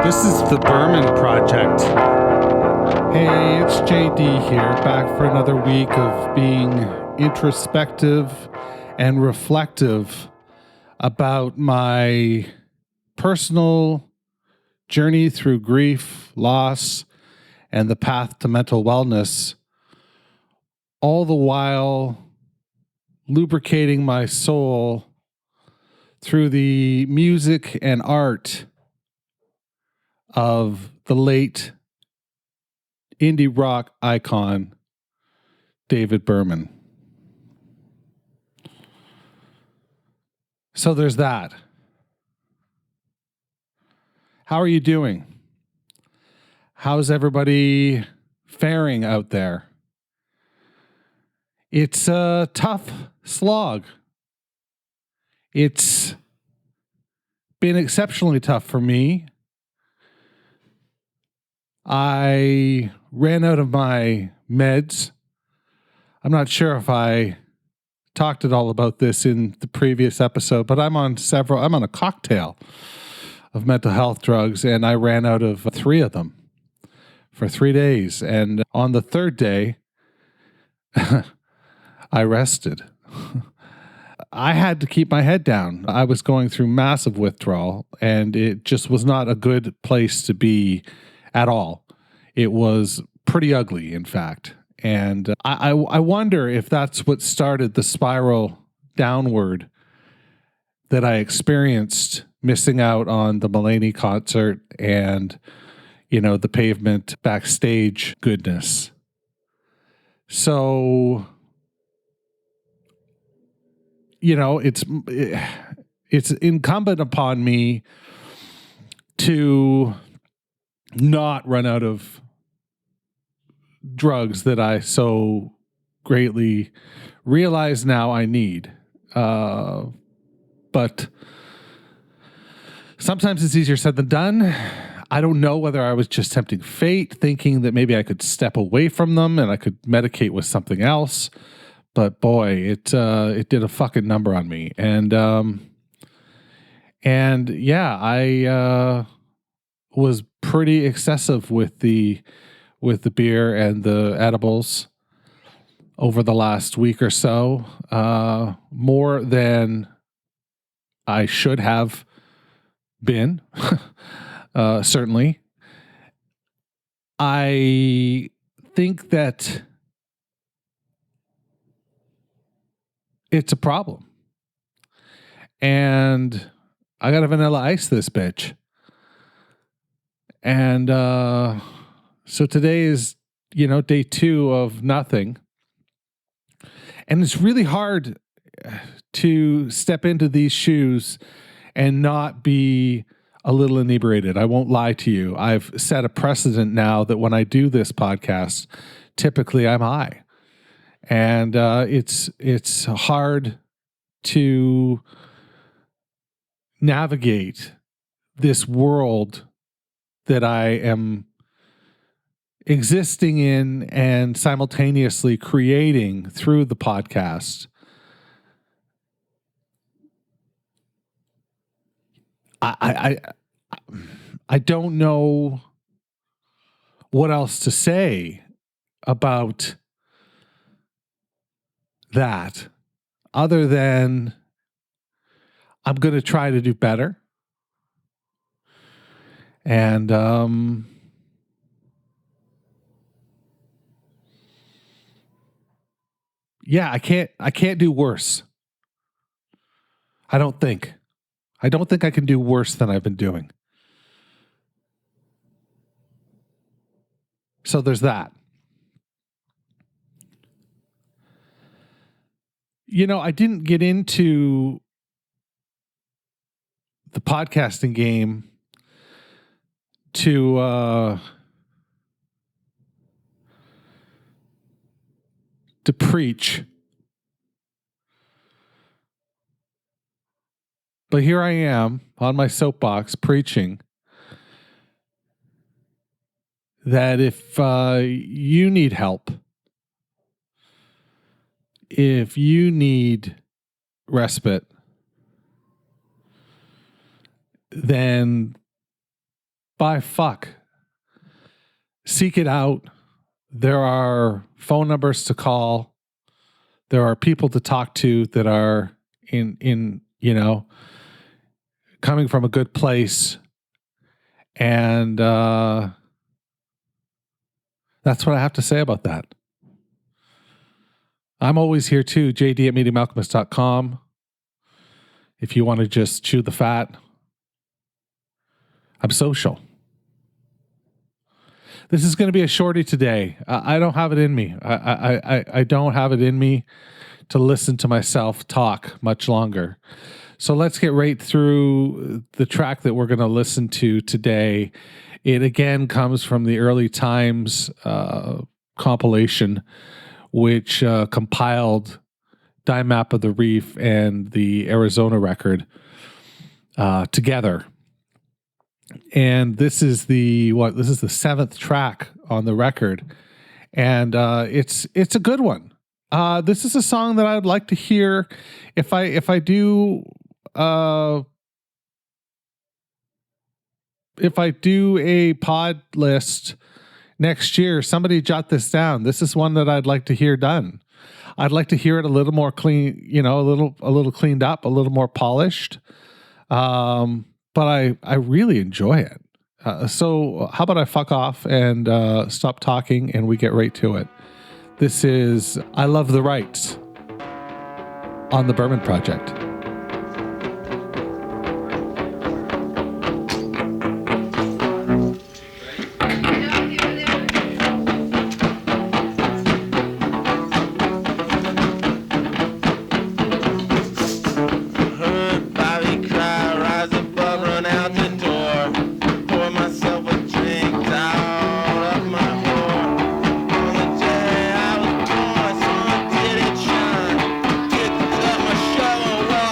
This is the Berman Project. Hey, it's JD here, back for another week of being introspective and reflective about my personal journey through grief, loss, and the path to mental wellness, all the while lubricating my soul through the music and art of the late indie rock icon, David Berman. So there's that. How are you doing? How's everybody faring out there? It's a tough slog. It's been exceptionally tough for me. I ran out of my meds. I'm not sure if I talked at all about this in the previous episode, but I'm on a cocktail of mental health drugs, and I ran out of 3 of them for 3 days. And on the 3rd day, I rested. I had to keep my head down. I was going through massive withdrawal, and it just was not a good place to be at all. It was pretty ugly, in fact. And I wonder if that's what started the spiral downward that I experienced missing out on the Mulaney concert and, the Pavement backstage goodness. So, it's incumbent upon me to not run out of drugs that I so greatly realize now I need. But sometimes it's easier said than done. I don't know whether I was just tempting fate, thinking that maybe I could step away from them and I could medicate with something else. But boy, it did a fucking number on me. And yeah, I was pretty excessive with the beer and the edibles over the last week or so, more than I should have been. Certainly. I think that it's a problem. And I got to vanilla ice this bitch. And so today is, day 2 of nothing. And it's really hard to step into these shoes and not be a little inebriated. I won't lie to you. I've set a precedent now that when I do this podcast, typically I'm high. And it's hard to navigate this world that I am existing in and simultaneously creating through the podcast. I don't know what else to say about that other than I'm going to try to do better. And yeah, I can't do worse. I don't think I can do worse than I've been doing. So there's that. I didn't get into the podcasting game to preach. But here I am on my soapbox preaching that if you need help, if you need respite, then by fuck. Seek it out. There are phone numbers to call. There are people to talk to that are in coming from a good place. And that's what I have to say about that. I'm always here too, JD at MediumAlchemist.com. If you want to just chew the fat. I'm social. This is going to be a shorty today. I don't have it in me. I don't have it in me to listen to myself talk much longer. So let's get right through the track that we're going to listen to today. It again comes from the Early Times compilation, which compiled Die Map of the Reef and the Arizona record together. And this is the seventh track on the record, and it's a good one. This is a song that I'd like to hear if I do a pod list next year. Somebody jot this down. This is one that I'd like to hear done. I'd like to hear it a little more clean, a little cleaned up, a little more polished. But I really enjoy it. So how about I fuck off and stop talking and we get right to it. This is I Love the Rights on the Berman Project. Well,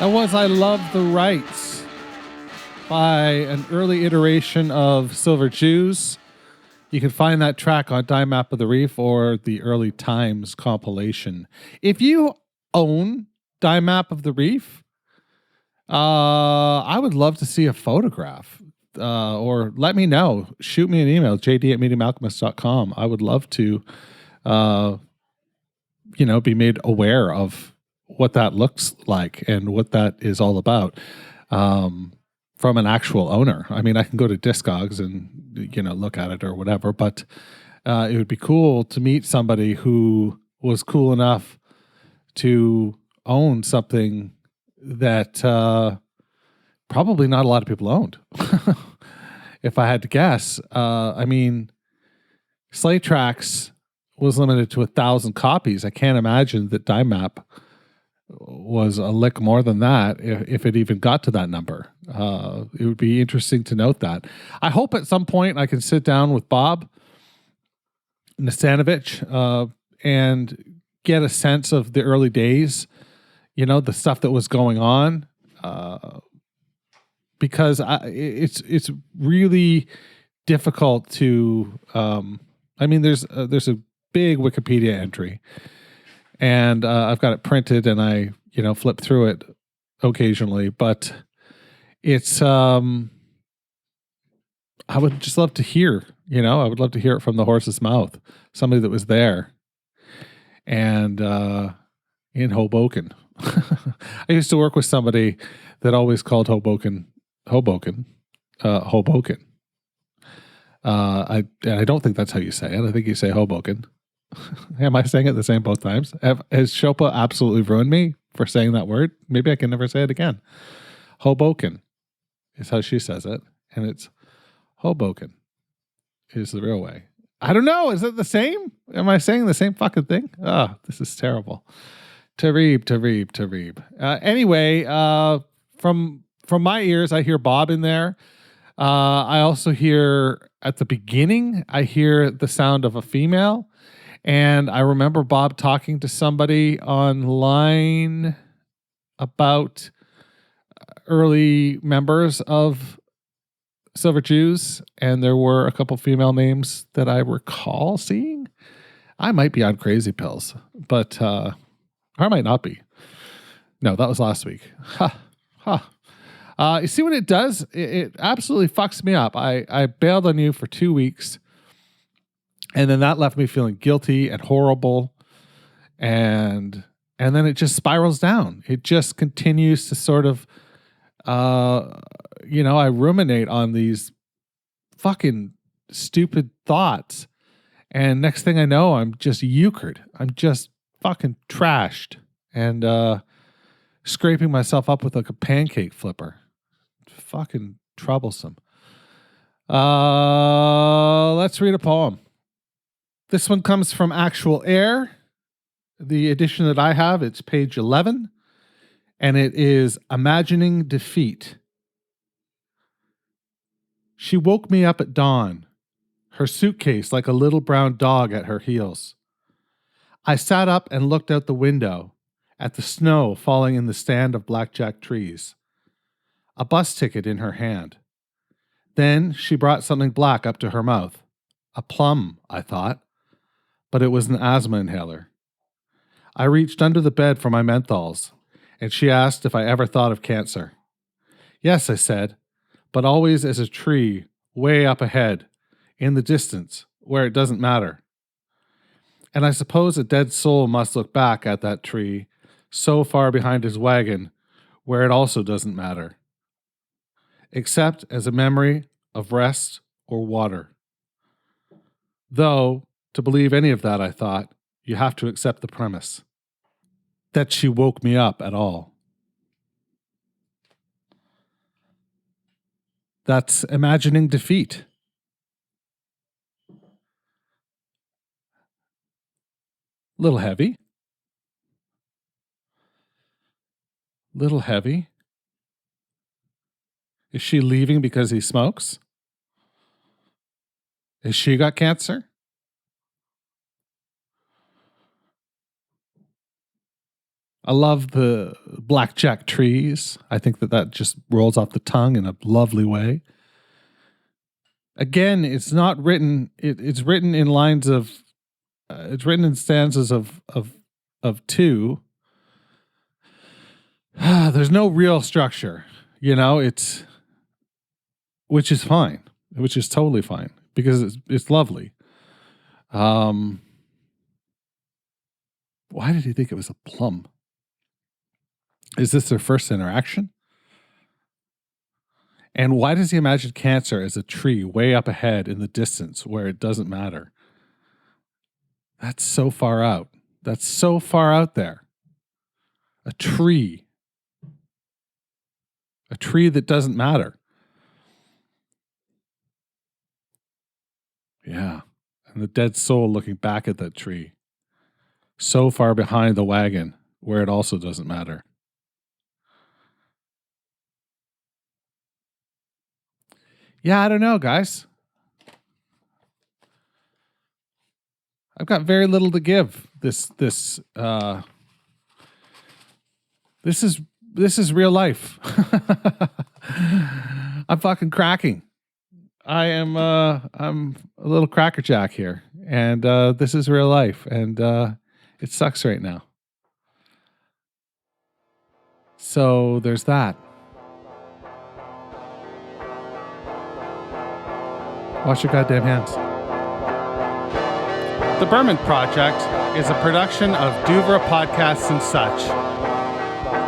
That was I Love the Rights by an early iteration of Silver Jews. You can find that track on Die Map of the Reef or the Early Times compilation. If you own Die Map of the Reef, I would love to see a photograph. Or let me know. Shoot me an email, jd@mediumalchemist.com. I would love to be made aware of what that looks like and what that is all about from an actual owner. I mean, I can go to Discogs and look at it or whatever, but it would be cool to meet somebody who was cool enough to own something that probably not a lot of people owned. If I had to guess, I mean, Slay Tracks was limited to 1,000 copies. I can't imagine that Die Map was a lick more than that, if it even got to that number. It would be interesting to note that. I hope at some point I can sit down with Bob Nasanovich and get a sense of the early days, the stuff that was going on, because it's really difficult to. There's a big Wikipedia entry, and I've got it printed, and I flip through it occasionally, but it's I would just love to hear, I would love to hear it from the horse's mouth, somebody that was there and in Hoboken. I used to work with somebody that always called Hoboken. I don't think that's how you say it. I think you say Hoboken. Am I saying it the same both times? Has Chopa absolutely ruined me for saying that word? Maybe I can never say it again. Hoboken is how she says it, and it's Hoboken is the real way. I don't know. Is it the same? Am I saying the same fucking thing? Oh, this is terrible. Tareeb. Anyway, from my ears, I hear Bob in there. I also hear at the beginning, I hear the sound of a female. And I remember Bob talking to somebody online about early members of Silver Jews, and there were a couple female names that I recall seeing. I might be on crazy pills, but or I might not be. No, that was last week. You see what it does? It absolutely fucks me up. I bailed on you for 2 weeks. And then that left me feeling guilty and horrible. And then it just spirals down. It just continues to sort of, I ruminate on these fucking stupid thoughts. And next thing I know, I'm just euchred. I'm just fucking trashed and scraping myself up with like a pancake flipper. Fucking troublesome. Let's read a poem. This one comes from Actual Air, the edition that I have. It's page 11, and it is Imagining Defeat. She woke me up at dawn, her suitcase like a little brown dog at her heels. I sat up and looked out the window at the snow falling in the stand of blackjack trees, a bus ticket in her hand. Then she brought something black up to her mouth. A plum, I thought, but it was an asthma inhaler. I reached under the bed for my menthols, and she asked if I ever thought of cancer. Yes, I said, but always as a tree way up ahead, in the distance, where it doesn't matter. And I suppose a dead soul must look back at that tree, so far behind his wagon, where it also doesn't matter, except as a memory of rest or water. Though, to believe any of that, I thought, you have to accept the premise that she woke me up at all. That's Imagining Defeat. Little heavy. Little heavy. Is she leaving because he smokes? Has she got cancer? I love the blackjack trees. I think that just rolls off the tongue in a lovely way. Again, it's not written. It's written in lines of. It's written in stanzas of two. There's no real structure, it's, which is fine, which is totally fine because it's lovely. Why did he think it was a plum? Is this their first interaction? And why does he imagine cancer as a tree way up ahead in the distance where it doesn't matter? That's so far out. That's so far out there. A tree. A tree that doesn't matter. Yeah. And the dead soul looking back at that tree. So far behind the wagon where it also doesn't matter. Yeah, I don't know, guys. I've got very little to give. This is real life. I'm fucking cracking. I'm a little crackerjack here, and this is real life, and it sucks right now. So there's that. Wash your goddamn hands. The Berman Project is a production of Douvra Podcasts and Such.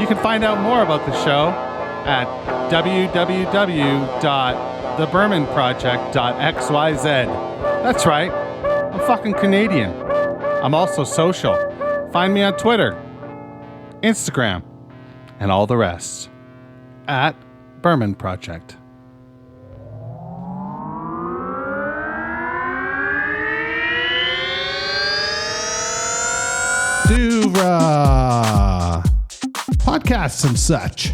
You can find out more about the show at www.thebermanproject.xyz. That's right, I'm fucking Canadian. I'm also social. Find me on Twitter, Instagram, and all the rest at Berman Project. Douvra Podcasts and Such.